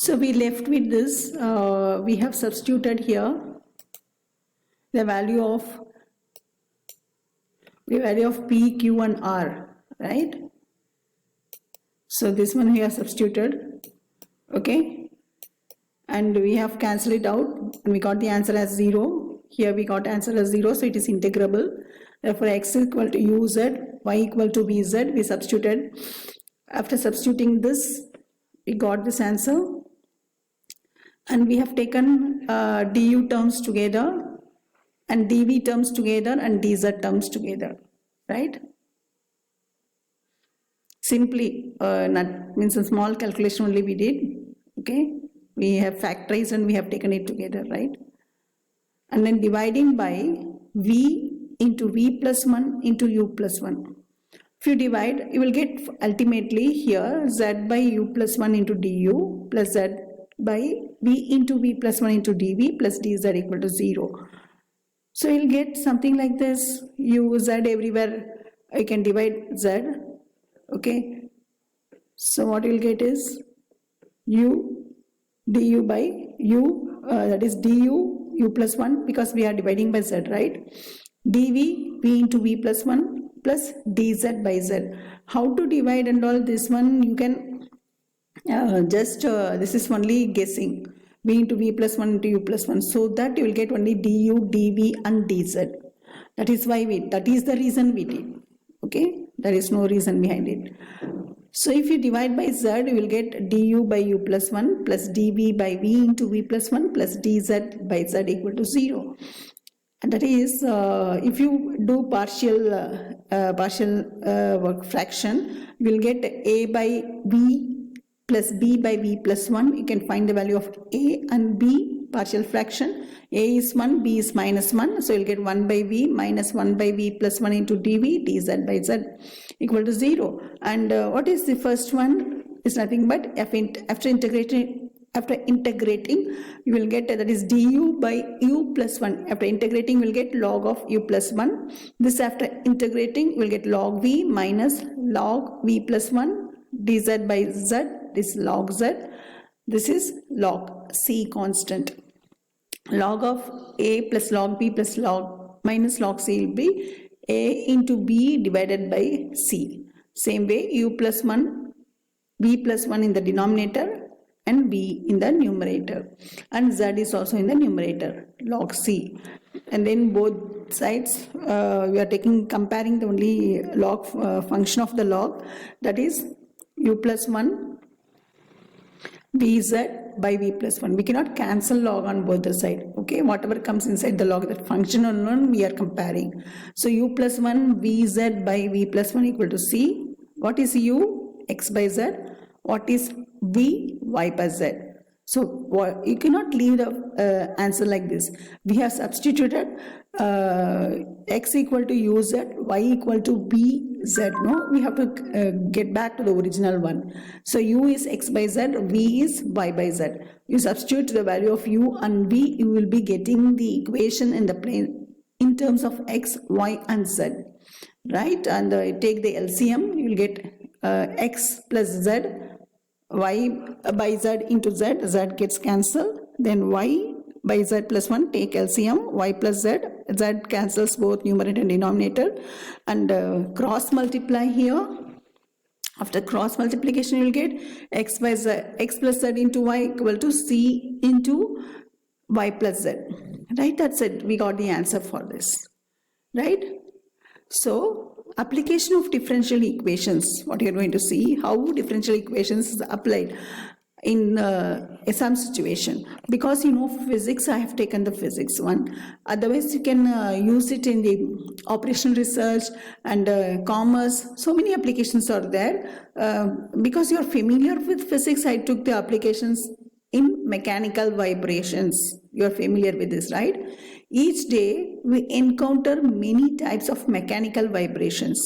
So we left with this. We have substituted here the value of P, Q and R, right? So this one we have substituted, okay? And we have cancelled it out and we got the answer as 0. Here we got answer as 0, so it is integrable. Therefore x equal to uz, y equal to vz. We substituted. After substituting this, we got this answer. And we have taken du terms together and dv terms together and dz terms together, right? Simply, not means a small calculation only we did, okay? We have factorized and we have taken it together, right? And then dividing by v into v plus 1 into u plus 1. If you divide, you will get ultimately here z by u plus 1 into du plus z by v into v plus 1 into dv plus dz equal to 0. So you'll get something like this. U, z everywhere, I can divide z, okay? So what you'll get is u du by u, that is du u plus 1 because we are dividing by z, right? dv v into v plus 1 plus dz by z. How to divide and all this one you can this is only guessing. V into v plus 1 into u plus 1, so that you will get only du, dv and dz. That is why that is the reason we did, okay? There is no reason behind it. So if you divide by z, you will get du by u plus 1 plus dv by v into v plus 1 plus dz by z equal to 0. And that is, if you do partial fraction, you will get a by v plus b by v plus 1. You can find the value of a and b partial fraction. A is 1, b is minus 1. So you'll get 1 by v minus 1 by v plus 1 into dv dz by z equal to 0. And what is the first one? Is nothing but after integrating you will get that is du by u plus 1. After integrating you will get log of u plus 1. This after integrating you will get log v minus log v plus 1 dz by z. This log z. This is log c constant. Log of a plus log b plus log minus log c will be a into b divided by c. Same way u plus 1 v plus 1 in the denominator and b in the numerator, and z is also in the numerator, log c. And then both sides we are comparing the only log function of the log, that is u plus 1 vz by v plus 1. We cannot cancel log on both the side, okay? Whatever comes inside the log, that function unknown, we are comparing. So u plus 1 vz by v plus 1 equal to c. What is u? X by z. What is v? Y by z. So you cannot leave the answer like this. We have substituted x equal to uz, y equal to bz. No, we have to get back to the original one. So u is x by z, v is y by z. You substitute the value of u and v, you will be getting the equation in the plane in terms of x, y and z, right? And take the LCM, you will get x plus z, y by z into z, z gets cancelled, then y by z plus 1, take LCM, y plus z, z cancels both numerator and denominator, and cross multiply here. After cross multiplication you will get x by z, x plus z into y equal to c into y plus z, right? That's it, we got the answer for this, right? So application of differential equations, what you are going to see, how differential equations is applied in some situation. Because you know physics, I have taken the physics one. Otherwise you can use it in the operational research and commerce. So many applications are there. Because you are familiar with physics, I took the applications in mechanical vibrations. You are familiar with this, right? Each day we encounter many types of mechanical vibrations.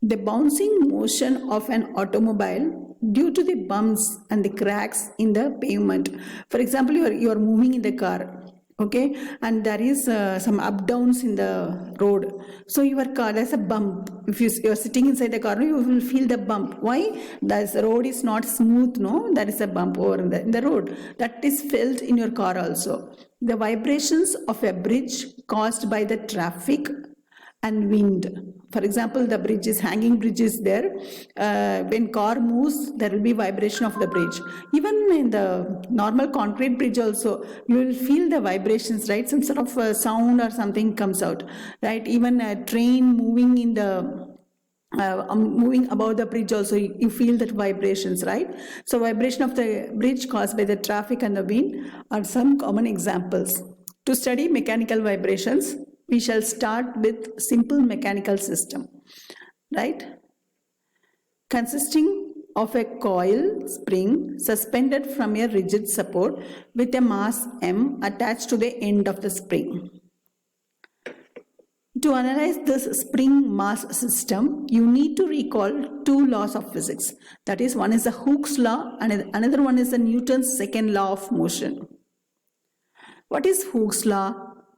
The bouncing motion of an automobile due to the bumps and the cracks in the pavement. For example, you are moving in the car. okay, and there is some up downs in the road. So your car, there's a bump. If you're sitting inside the car, you will feel the bump. Why? The road is not smooth, no? There is a bump over in the road. That is felt in your car also. The vibrations of a bridge caused by the traffic and wind. For example, the bridge is hanging bridge is there. When car moves, there will be vibration of the bridge. Even in the normal concrete bridge also, you will feel the vibrations, right? Some sort of sound or something comes out, right? Even a train moving in the moving above the bridge also, you feel that vibrations, right? So vibration of the bridge caused by the traffic and the wind are some common examples. To study mechanical vibrations, we shall start with simple mechanical system, right? Consisting of a coil spring suspended from a rigid support with a mass M attached to the end of the spring. To analyze this spring mass system, you need to recall two laws of physics. That is, one is the Hooke's law and another one is the Newton's second law of motion. What is Hooke's law?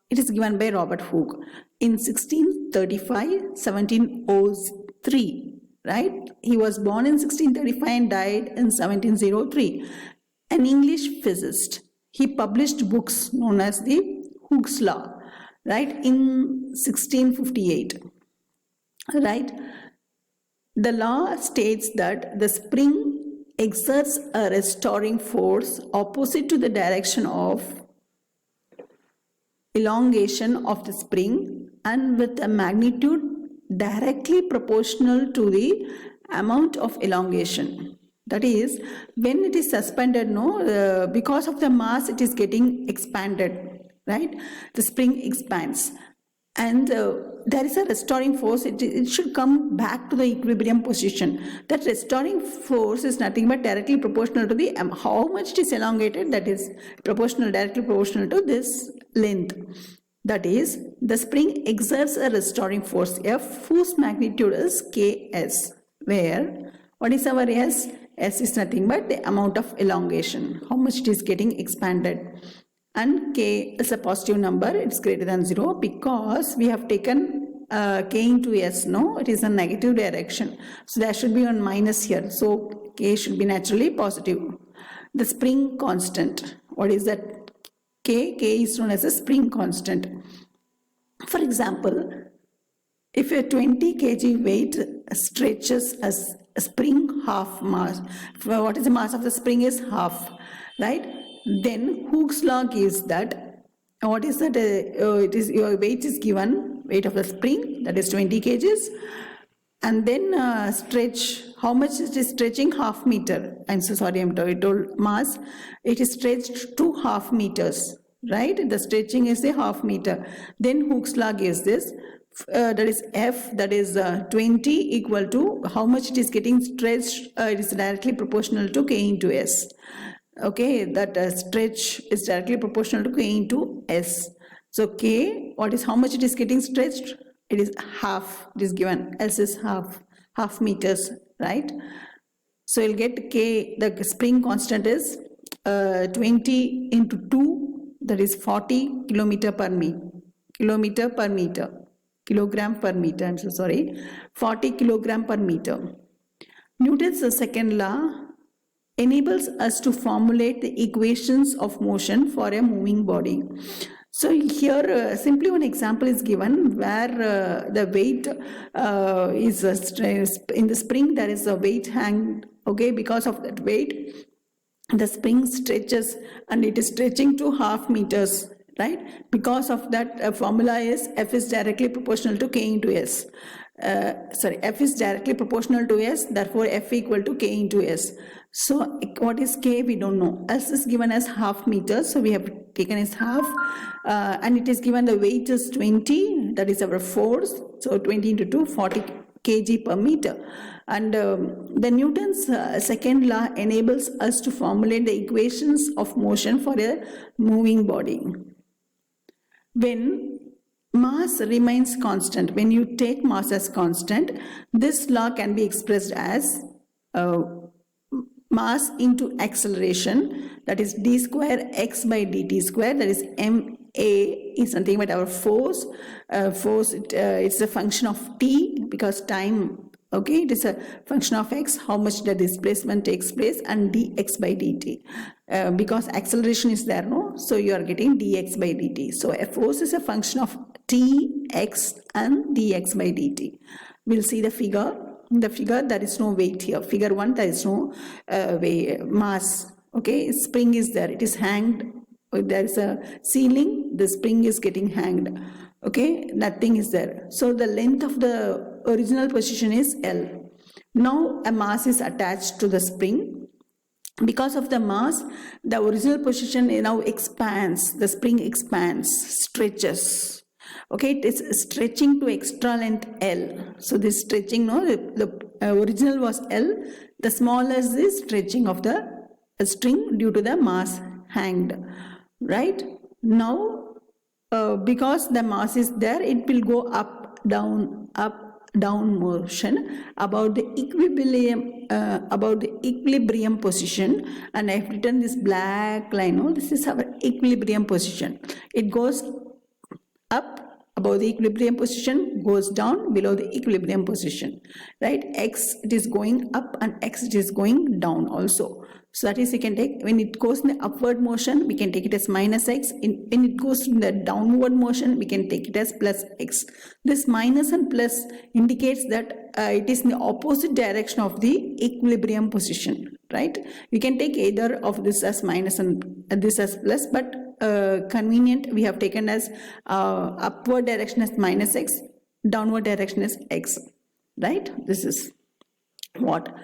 It is given by Robert Hooke in 1635-1703, right? He was born in 1635 and died in 1703. An English physicist. He published books known as the Hooke's law, right, in 1658, right? The law states that the spring exerts a restoring force opposite to the direction of elongation of the spring and with a magnitude directly proportional to the amount of elongation. That is, when it is suspended, because of the mass, it is getting expanded, right? The spring expands. And there is a restoring force. It should come back to the equilibrium position. That restoring force is nothing but directly proportional to the how much it is elongated. That is directly proportional to this length. That is, the spring exerts a restoring force F, whose magnitude is Ks, where what is our S? S is nothing but the amount of elongation, how much it is getting expanded. And K is a positive number, it's greater than 0 because we have taken K into S, no? It is a negative direction. So there should be one minus here. So K should be naturally positive. The spring constant, what is that? K is known as a spring constant. For example, if a 20 kg weight stretches as a spring half mass, what is the mass of the spring is half, right? Then Hooke's law gives that what is that? It is your weight is given, weight of the spring, that is 20 kgs, and then stretch. How much it is stretching? Half meter. I'm so sorry, I told mass. It is stretched to half meters, right? The stretching is a half meter. Then Hooke's law gives this. That is F, that is 20 equal to how much it is getting stretched. It is directly proportional to K into S. Okay, that stretch is directly proportional to K into S. So K, what is how much it is getting stretched? It is half. It is given. S is half meters, right? So you'll get K. The spring constant is 20 into 2. That is 40 kilogram per meter. I'm so sorry. 40 kilogram per meter. Newton's second law enables us to formulate the equations of motion for a moving body. So here simply one example is given where the weight is in the spring, there is a weight hanged, okay, because of that weight the spring stretches and it is stretching to half meters, right? Because of that formula is F is directly proportional to K into S. F is directly proportional to S, therefore F equal to K into S. So what is K? We don't know. S is given as half meters, so we have taken as half, and it is given the weight is 20, that is our force, so 20 into 2, 40 kg per meter. And the Newton's second law enables us to formulate the equations of motion for a moving body. When mass remains constant, when you take mass as constant, this law can be expressed as mass into acceleration, that is d square x by dt square, that is m A is nothing but our force. It's a function of t because time, okay, it is a function of x, how much the displacement takes place, and dx by dt. Because acceleration is there, no? So you are getting dx by dt. So a force is a function of t, x, and dx by dt. We'll see the figure. In the figure, there is no weight here. Figure 1, there is no mass. Okay, spring is there. It is hanged. There is a ceiling. The spring is getting hanged. Okay, nothing is there. So the length of the original position is L. Now a mass is attached to the spring. Because of the mass, the original position now expands. The spring expands, stretches. Okay, it is stretching to extra length L. So this stretching, no, the original was L. The smallest is stretching of the string due to the mass hanged. Right? Now, because the mass is there, it will go up, down motion about the equilibrium position, and I've written this black line. No, this is our equilibrium position. It goes up above the equilibrium position, goes down below the equilibrium position, right? X, it is going up, and x, it is going down also. So that is, we can take, when it goes in the upward motion, we can take it as minus x. When it goes in the downward motion, we can take it as plus x. This minus and plus indicates that it is in the opposite direction of the equilibrium position, right? We can take either of this as minus and this as plus, but convenient, we have taken as upward direction as minus x, downward direction is x, right? This is what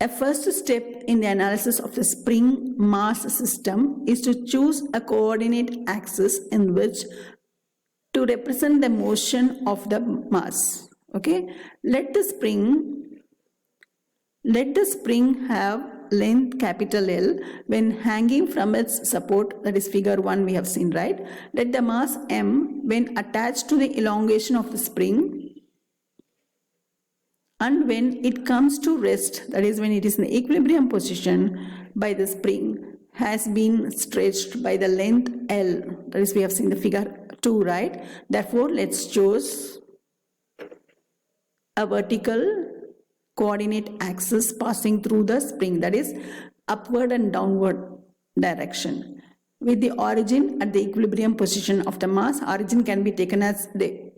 a first step in the analysis of the spring mass system is to choose a coordinate axis in which to represent the motion of the mass. Okay, let the spring have length capital L when hanging from its support, that is figure 1 we have seen, right? Let the mass m when attached to the elongation of the spring, and when it comes to rest, that is when it is in the equilibrium position by the spring, has been stretched by the length L, that is we have seen the figure 2, right? Therefore, let's choose a vertical coordinate axis passing through the spring, that is upward and downward direction, with the origin at the equilibrium position of the mass. Origin can be taken as the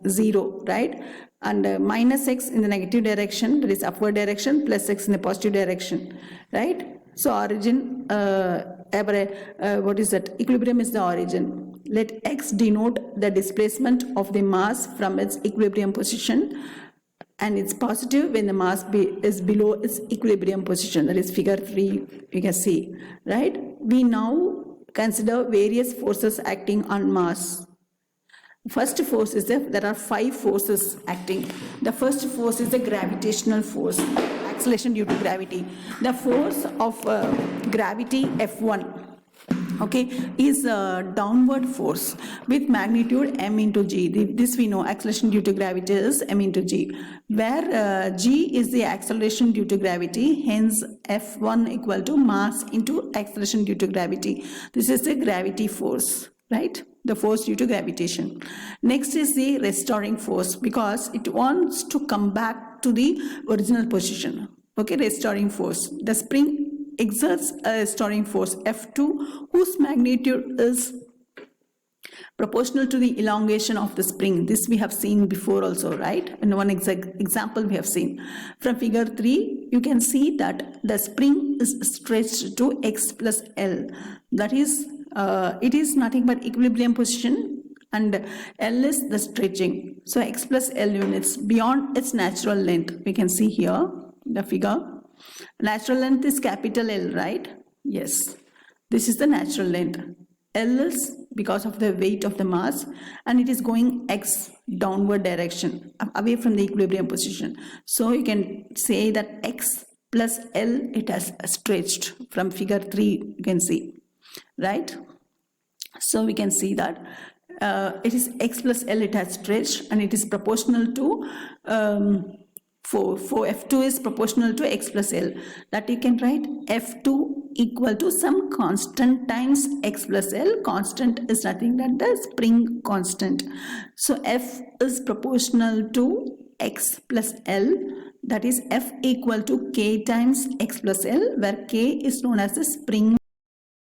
0, right? And minus x in the negative direction, that is upward direction, plus x in the positive direction, right? So origin, what is that? Equilibrium is the origin. Let x denote the displacement of the mass from its equilibrium position, and it's positive when the mass is below its equilibrium position, that is figure 3 you can see, right? We now consider various forces acting on mass. First force is there are 5 forces acting. The first force is the gravitational force, acceleration due to gravity. The force of gravity F1, okay, is a downward force with magnitude m into g. This we know, acceleration due to gravity is m into g, where g is the acceleration due to gravity, hence F1 equal to mass into acceleration due to gravity. This is the gravity force, right? The force due to gravitation. Next is the restoring force, because it wants to come back to the original position. Okay, restoring force. The spring exerts a restoring force F2, whose magnitude is proportional to the elongation of the spring. This we have seen before also, right? In one example we have seen. From figure 3, you can see that the spring is stretched to x plus L. That is, it is nothing but equilibrium position, and L is the stretching. So x plus L units beyond its natural length. We can see here the figure. Natural length is capital L, right? Yes, this is the natural length. L is because of the weight of the mass, and it is going x downward direction, away from the equilibrium position. So you can say that x plus L, it has stretched. From figure 3 you can see, right? So we can see that it is x plus L, it has stretched, and it is proportional to for F2 is proportional to x plus L. That you can write F2 equal to some constant times x plus L. Constant is nothing but the spring constant. So F is proportional to x plus L, that is F equal to K times x plus L, where K is known as the spring